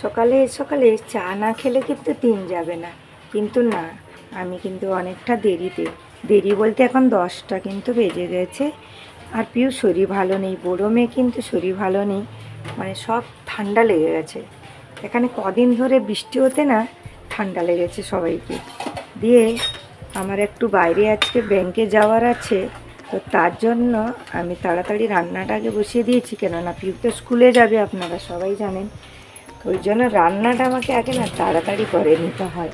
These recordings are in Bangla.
সকালে সকালে চা না খেলে কিন্তু দিন যাবে না। কিন্তু না, আমি কিন্তু অনেকটা দেরি বলতে এখন 10টা কিন্তু বেজে গেছে। আর পিউ শরীর ভালো নেই, বড়ো মেয়ে কিন্তু শরীর ভালো নেই, মানে সব ঠান্ডা লেগে গেছে। এখানে কদিন ধরে বৃষ্টি হতে না ঠান্ডা লেগেছে সবাইকে। দিয়ে আমার একটু বাইরে আজকে ব্যাংকে যাওয়ার আছে, তো তার জন্য আমি তাড়াতাড়ি রান্নাটাকে বসিয়ে দিয়েছি, কেননা পিউ তো স্কুলে যাবে, আপনারা সবাই জানেন। ওই জন্য রান্নাটা আমাকে আগে না তাড়াতাড়ি করে নিতে হয়।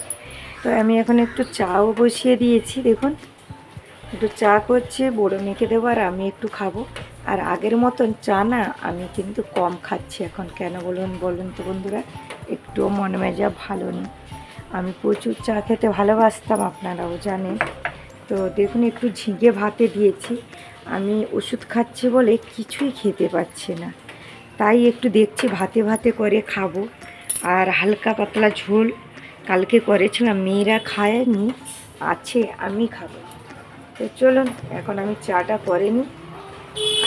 তো আমি এখন একটু চাও বসিয়ে দিয়েছি, দেখুন একটু চা করছে, বড়ো মেখে দেবো আর আমি একটু খাবো। আর আগের মতন চা না আমি কিন্তু কম খাচ্ছি এখন। কেন বলুন তো বন্ধুরা, একটুও মন মেজাজ ভালো নেই। আমি প্রচুর চা খেতে ভালোবাসতাম, আপনারাও জানেন। তো দেখুন একটু ঝিঙে ভাতে দিয়েছি, আমি ওষুধ খাচ্ছি বলে কিছুই খেতে পাচ্ছি না, তাই একটু দেখছি ভাতে ভাতে করে খাবো। আর হালকা পাতলা ঝোল কালকে করেছিলাম, মেয়েরা খায়নি, আছে আমি খাবো। তো চলুন এখন আমি চাটা করে নিই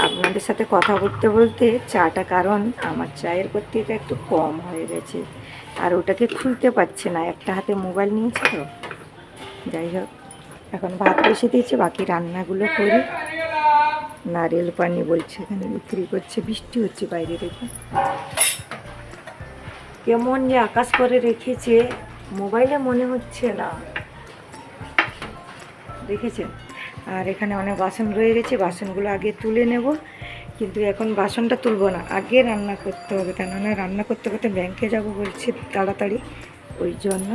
আপনাদের সাথে কথা বলতে বলতে চাটা, কারণ আমার চায়ের পত্তিটা একটু কম হয়ে গেছে আর ওটাকে খুলতে পারছে না, একটা হাতে মোবাইল নিয়েছে তো। যাই হোক, এখন ভাত বসে দিয়েছি, বাকি রান্নাগুলো করি। নারিয়েল পানি বলছে এখানে বিক্রি করছে, বৃষ্টি হচ্ছে বাইরে, দেখুন কেমন যে আকাশ করে রেখেছে, মোবাইলে মনে হচ্ছে না, দেখেছেন। আর এখানে অনেক বাসন রয়ে গেছে, বাসনগুলো আগে তুলে নেব, কিন্তু এখন বাসনটা তুলবো না, আগে রান্না করতে হবে, কেননা রান্না করতে করতে ব্যাংকে যাব বলছি তাড়াতাড়ি, ওই জন্য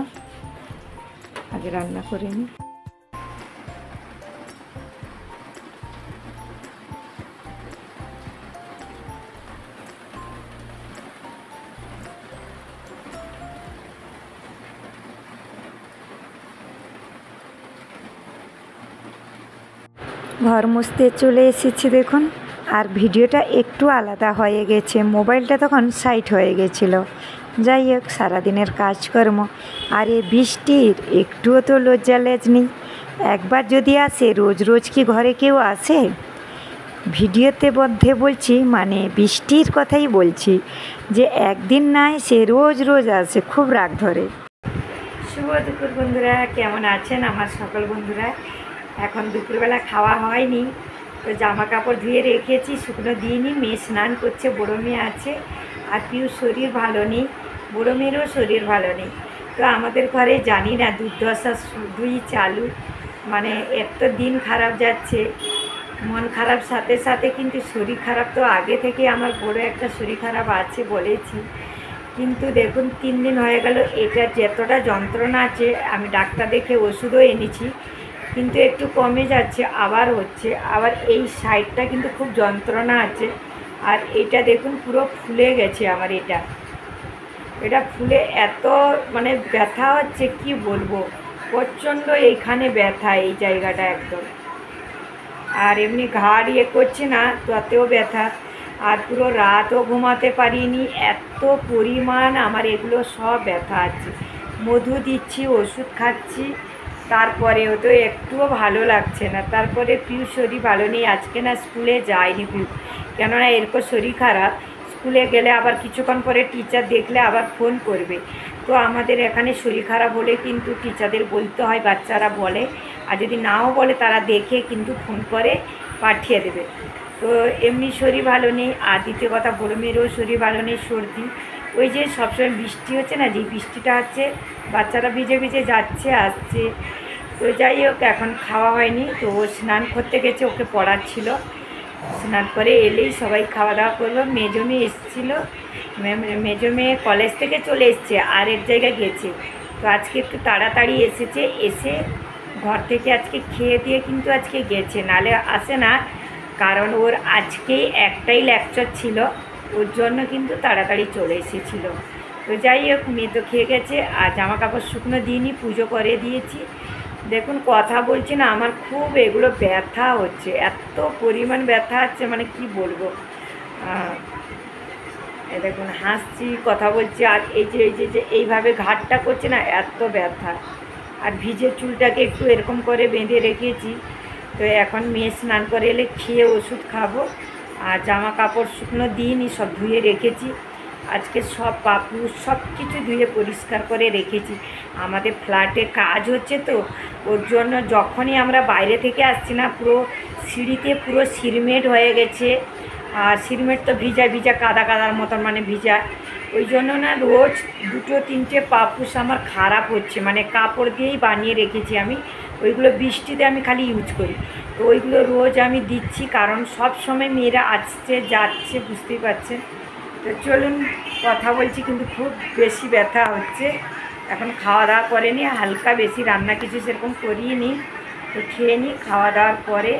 আগে রান্না করে নিই। ঘর মুছতে চলে এসেছি দেখুন। আর ভিডিওটা একটু আলাদা হয়ে গেছে, মোবাইলটা তখন সাইড হয়ে গেছিলো। যাই হোক, সারাদিনের কাজকর্ম আর এই বৃষ্টির একটুও তো লজ্জা লেজ নেই। একবার যদি আসে, রোজ রোজ কি ঘরে কেউ আসে? ভিডিওতে মধ্যে বলছি, মানে বৃষ্টির কথাই বলছি, যে একদিন নাই সে রোজ রোজ আসে, খুব রাগ ধরে। শুভ দুপুর বন্ধুরা, কেমন আছেন আমার সকল বন্ধুরা? এখন দুপুরবেলা খাওয়া হয়নি, তো জামা কাপড় ধুয়ে রেখেছি, শুকনো দিইনি। মেয়ে স্নান করছে, বড়ো মেয়ে আছে, আর পিউর শরীর ভালো নেই, বড়ো মেয়েরও শরীর ভালো নেই। তো আমাদের ঘরে জানি না দুর্দশা শুধুই চালু, মানে এত দিন খারাপ যাচ্ছে, মন খারাপ সাথে সাথে কিন্তু শরীর খারাপ তো আগে থেকে আমার বড় একটা শরীর খারাপ আছে বলেছি, কিন্তু দেখুন 3 দিন হয়ে গেল, এটা যতটা যন্ত্রণা আছে, আমি ডাক্তার দেখে ওষুধও এনেছি, কিন্তু একটু কমে যাচ্ছে, আবার হচ্ছে, আবার এই সাইডটা কিন্তু খুব যন্ত্রণা আছে। আর এটা দেখুন পুরো ফুলে গেছে আমার, এটা ফুলে এত মানে ব্যথা হচ্ছে, কি বলবো, প্রচণ্ড এইখানে ব্যথা, এই জায়গাটা একদম। আর এমনি ঘাড় করছে না, তাতেও ব্যথা। আর পুরো রাতও ঘুমাতে পারিনি, এত পরিমাণ আমার এগুলো সব ব্যথা আছে। মধু দিচ্ছি, ওষুধ খাচ্ছি, তারপরেও তো একটুও ভালো লাগছে না। তারপরে পিউ শরীর ভালো নেই, আজকে না স্কুলে যায়নি পিউ, কেননা এরকম শরীর খারাপ, স্কুলে গেলে আবার কিছুক্ষণ পরে টিচার দেখলে আবার ফোন করবে। তো আমাদের এখানে শরীর খারাপ হলে কিন্তু টিচারদের বলতে হয়, বাচ্চারা বলে, আর যদি নাও বলে তারা দেখে কিন্তু ফোন করে পাঠিয়ে দেবে। তো এমনি শরীর ভালো নেই, আর দ্বিতীয় কথা বড়ো মেয়েরও শরীর ভালো নেই, সর্দি। ওই যে সবসময় বৃষ্টি হচ্ছে না, যে বৃষ্টিটা হচ্ছে, বাচ্চারা ভিজে ভিজে যাচ্ছে আসছে। তো যাই হোক, এখন খাওয়া হয়নি, তো ও স্নান করতে গেছে, ওকে পড়াচ্ছিল, স্নান করে এলেই সবাই খাওয়া দাওয়া করবো। মেজো মেয়ে এসেছিলো, মেজো মেয়ে কলেজ থেকে চলে এসছে, আর এক জায়গায় গেছে, তো আজকে একটু তাড়াতাড়ি এসেছে, এসে ঘর থেকে আজকে খেয়ে দিয়ে কিন্তু আজকে গেছে, নালে আসে না, কারণ ওর আজকেই একটাই লেকচার ছিল, ওর জন্য কিন্তু তাড়াতাড়ি চলে এসেছিলো। তো যাই হোক, মেয়ে তো খেয়ে গেছে, আর জামা কাপড় শুকনো দিইনি, পুজো করে দিয়েছি। দেখুন কথা বলছি না, আমার খুব এগুলো ব্যথা হচ্ছে, এত পরিমাণ ব্যথা হচ্ছে, মানে কি বলবো। দেখুন হাসছি, কথা বলছি, আর এই যে এইভাবে ঘাটটা করছে না, এত ব্যথা। আর ভিজে চুলটাকে একটু এরকম করে বেঁধে রেখেছি। তো এখন মেয়ে স্নান করে এলে খেয়ে ওষুধ খাবো, আর জামা কাপড় শুকনো দিইনি, সব ধুয়ে রেখেছি। আজকে সব পাপোশ সব কিছু ধুয়ে পরিষ্কার করে রেখেছি। আমাদের ফ্ল্যাটে কাজ হচ্ছে তো, ওর জন্য যখনই আমরা বাইরে থেকে আসছি না, পুরো সিঁড়িতে পুরো সিরমেট হয়ে গেছে। আর সিরমেট তো ভিজা ভিজা কাদা কাদার মতন, মানে ভিজা। ওই জন্য না রোজ 2-3টে পাপোশ আমার খারাপ হচ্ছে, মানে কাপড় দিয়েই বানিয়ে রেখেছি আমি। ওইগুলো বৃষ্টিতে আমি খালি ইউজ করি, তো ওইগুলো রোজ আমি দিচ্ছি, কারণ সব সময় মেয়েরা আসছে যাচ্ছে, বুঝতেই পারছেন। তো চলুন, কথা বলছি কিন্তু খুব বেশি ব্যথা হচ্ছে। এখন খাওয়া দাওয়া করেনি, হালকা বেশি রান্না কিছু সেরকম করিনি, তো খেয়ে নিই। খাওয়া দাওয়ার পরে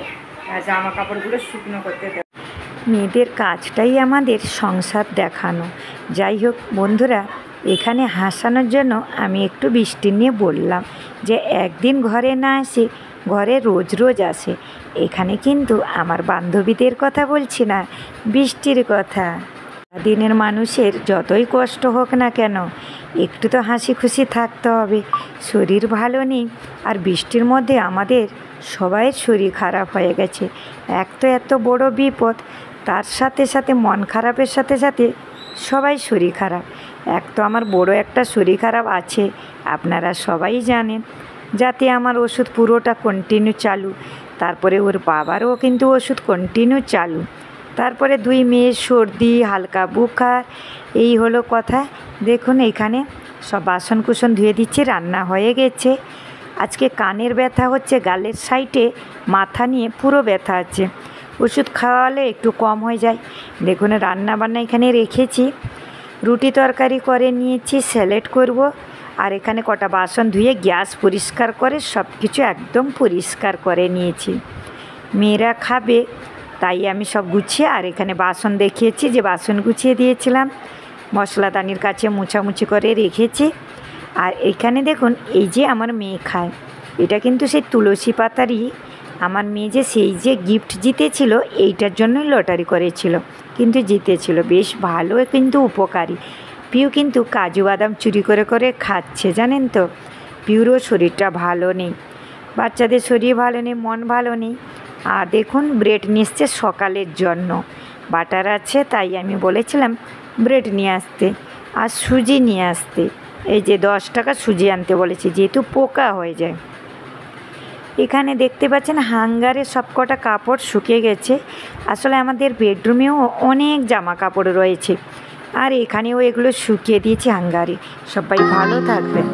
জামা কাপড়গুলো শুকনো করতে দেব। মেয়েদের কাজটাই আমাদের সংসার দেখানো। যাই হোক বন্ধুরা, এখানে হাসানোর জন্য আমি একটু বৃষ্টি নিয়ে বললাম যে একদিন ঘরে না আসে, ঘরে রোজ রোজ আসে। এখানে কিন্তু আমার বান্ধবীদের কথা বলছি না, বৃষ্টির কথা। দিনের মানুষের যতই কষ্ট হোক না কেন, একটু তো হাসি খুশি থাকতে হবে। শরীর ভালো নেই, আর বৃষ্টির মধ্যে আমাদের সবাই শরীর খারাপ হয়ে গেছে। এক তো এত বড় বিপদ, তার সাথে সাথে মন খারাপের সাথে সাথে সবাই শরীর খারাপ। এক তো আমার বড় একটা শরীর খারাপ আছে, আপনারা সবাই জানেন, যাতে আমার ওষুধ পুরোটা কন্টিনিউ চালু। তারপরে ওর বাবারও কিন্তু ওষুধ কন্টিনিউ চালু। তারপরে 2 মেয়ের সর্দি, হালকা বুখার, এই হলো কথা। দেখুন এখানে সব বাসন কুসন ধুয়ে দিচ্ছি, রান্না হয়ে গেছে। আজকে কানের ব্যথা হচ্ছে, গালের সাইডে মাথা নিয়ে পুরো ব্যথা আছে। ওষুধ খাওয়ালে একটু কম হয়ে যায়। দেখুন রান্না বান্না এখানে রেখেছি, রুটি তরকারি করে নিয়েছি, স্যালাড করব। আর এখানে কটা বাসন ধুয়ে গ্যাস পরিষ্কার করে সব কিছু একদম পরিষ্কার করে নিয়েছি। মেয়েরা খাবে, তাই আমি সব গুছিয়ে, আর এখানে বাসন দেখিয়েছি যে বাসন গুছিয়ে দিয়েছিলাম, মশলাদানির কাছে মুছামুছি করে রেখেছি। আর এখানে দেখুন এই যে আমার মেয়ে খায়, এটা কিন্তু সেই তুলসী পাতারই। আমার মেয়ে যে সেই যে গিফট জিতেছিল, এইটার জন্যই লটারি করেছিল, কিন্তু জিতেছিল। বেশ ভালো, কিন্তু উপকারী। পিউ কিন্তু কাজু বাদাম চুরি করে করে খাচ্ছে, জানেন তো। পিউরও শরীরটা ভালো নেই, বাচ্চাদের শরীর ভালো নেই, মন ভালো নেই। আর দেখুন ব্রেড নিয়ে এসছে সকালের জন্য, বাটার আছে, তাই আমি বলেছিলাম ব্রেড নিয়ে আসতে আর সুজি নিয়ে আসতে। এই যে 10 টাকা সুজি আনতে বলেছি, যেহেতু পোকা হয়ে যায়। এখানে দেখতে পাচ্ছেন হ্যাঙ্গারে সব কটা কাপড় শুকিয়ে গেছে। আসলে আমাদের বেডরুমেও অনেক জামা কাপড় রয়েছে, আর এখানেও এগুলো শুকিয়ে দিয়েছি হ্যাঙ্গারে। সবাই ভালো থাকবেন।